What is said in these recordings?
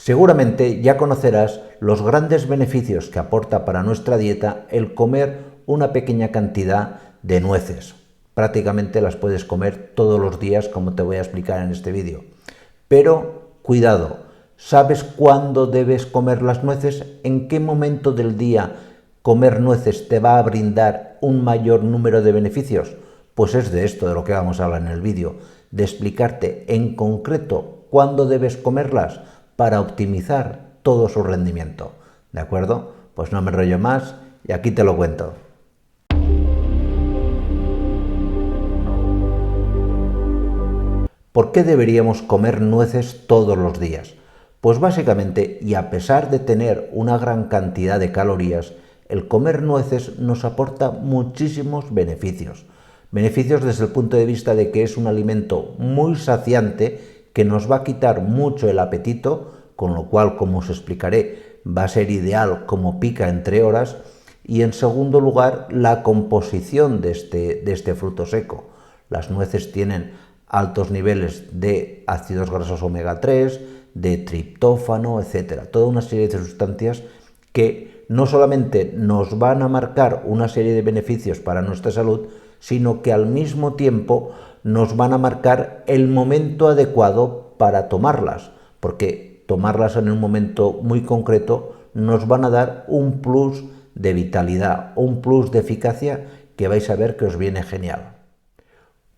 Seguramente ya conocerás los grandes beneficios que aporta para nuestra dieta el comer una pequeña cantidad de nueces. Prácticamente las puedes comer todos los días, como te voy a explicar en este vídeo. Pero cuidado, ¿sabes cuándo debes comer las nueces? ¿En qué momento del día comer nueces te va a brindar un mayor número de beneficios? Pues es de esto de lo que vamos a hablar en el vídeo, de explicarte en concreto cuándo debes comerlas para optimizar todo su rendimiento. ¿De acuerdo? Pues no me enrollo más y aquí te lo cuento. ¿Por qué deberíamos comer nueces todos los días? Pues básicamente, y a pesar de tener una gran cantidad de calorías, el comer nueces nos aporta muchísimos beneficios. Beneficios desde el punto de vista de que es un alimento muy saciante que nos va a quitar mucho el apetito, con lo cual, como os explicaré, va a ser ideal como pica entre horas. Y en segundo lugar, la composición de este fruto seco. Las nueces tienen altos niveles de ácidos grasos omega 3, de triptófano, etc. Toda una serie de sustancias que no solamente nos van a marcar una serie de beneficios para nuestra salud, sino que al mismo tiempo nos van a marcar el momento adecuado para tomarlas, porque tomarlas en un momento muy concreto nos van a dar un plus de vitalidad, un plus de eficacia que vais a ver que os viene genial.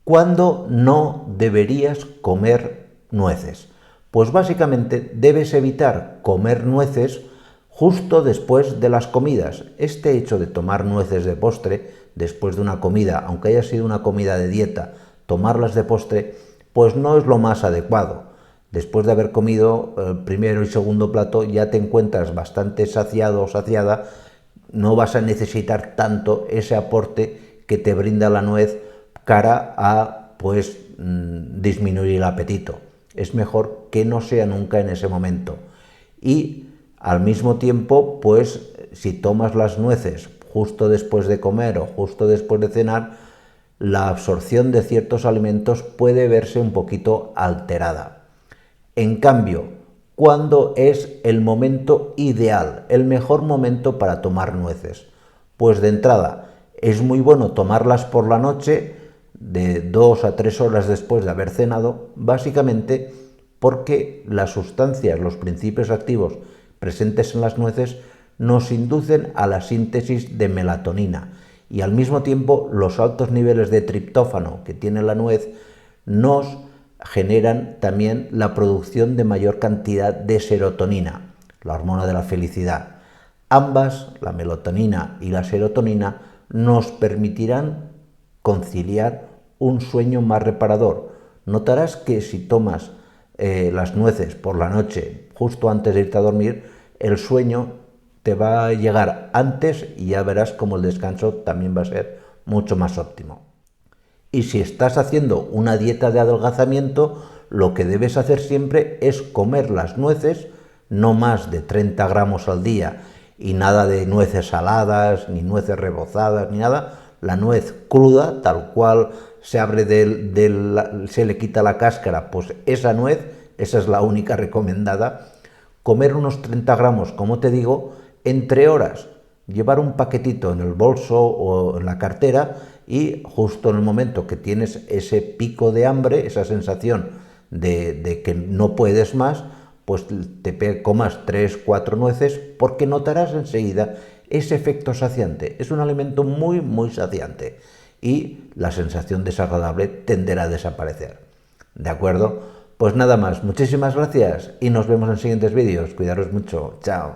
¿Cuándo no deberías comer nueces? Pues básicamente debes evitar comer nueces justo después de las comidas. Este hecho de tomar nueces de postre después de una comida, aunque haya sido una comida de dieta, tomarlas de postre, pues no es lo más adecuado. Después de haber comido el primero y segundo plato ya te encuentras bastante saciado o saciada, no vas a necesitar tanto ese aporte que te brinda la nuez cara a disminuir el apetito. Es mejor que no sea nunca en ese momento. Y al mismo tiempo, pues si tomas las nueces justo después de comer o justo después de cenar, la absorción de ciertos alimentos puede verse un poquito alterada. En cambio, ¿cuándo es el momento ideal, el mejor momento para tomar nueces? Pues de entrada, es muy bueno tomarlas por la noche, de 2 a 3 horas después de haber cenado, básicamente porque las sustancias, los principios activos presentes en las nueces nos inducen a la síntesis de melatonina y al mismo tiempo los altos niveles de triptófano que tiene la nuez nos generan también la producción de mayor cantidad de serotonina, la hormona de la felicidad. Ambas, la melatonina y la serotonina, nos permitirán conciliar un sueño más reparador. Notarás que si tomas las nueces por la noche, justo antes de irte a dormir, el sueño te va a llegar antes y ya verás como el descanso también va a ser mucho más óptimo. Y si estás haciendo una dieta de adelgazamiento, lo que debes hacer siempre es comer las nueces, no más de 30 gramos al día, y nada de nueces saladas, ni nueces rebozadas, ni nada. La nuez cruda, tal cual se abre se le quita la cáscara, pues esa nuez, esa es la única recomendada. Comer unos 30 gramos, como te digo, entre horas. Llevar un paquetito en el bolso o en la cartera y justo en el momento que tienes ese pico de hambre, esa sensación de que no puedes más, pues te comas 3 o 4 nueces porque notarás enseguida ese efecto saciante. Es un alimento muy, muy saciante y la sensación desagradable tenderá a desaparecer. ¿De acuerdo? Pues nada más, muchísimas gracias y nos vemos en siguientes vídeos. Cuidaros mucho. Chao.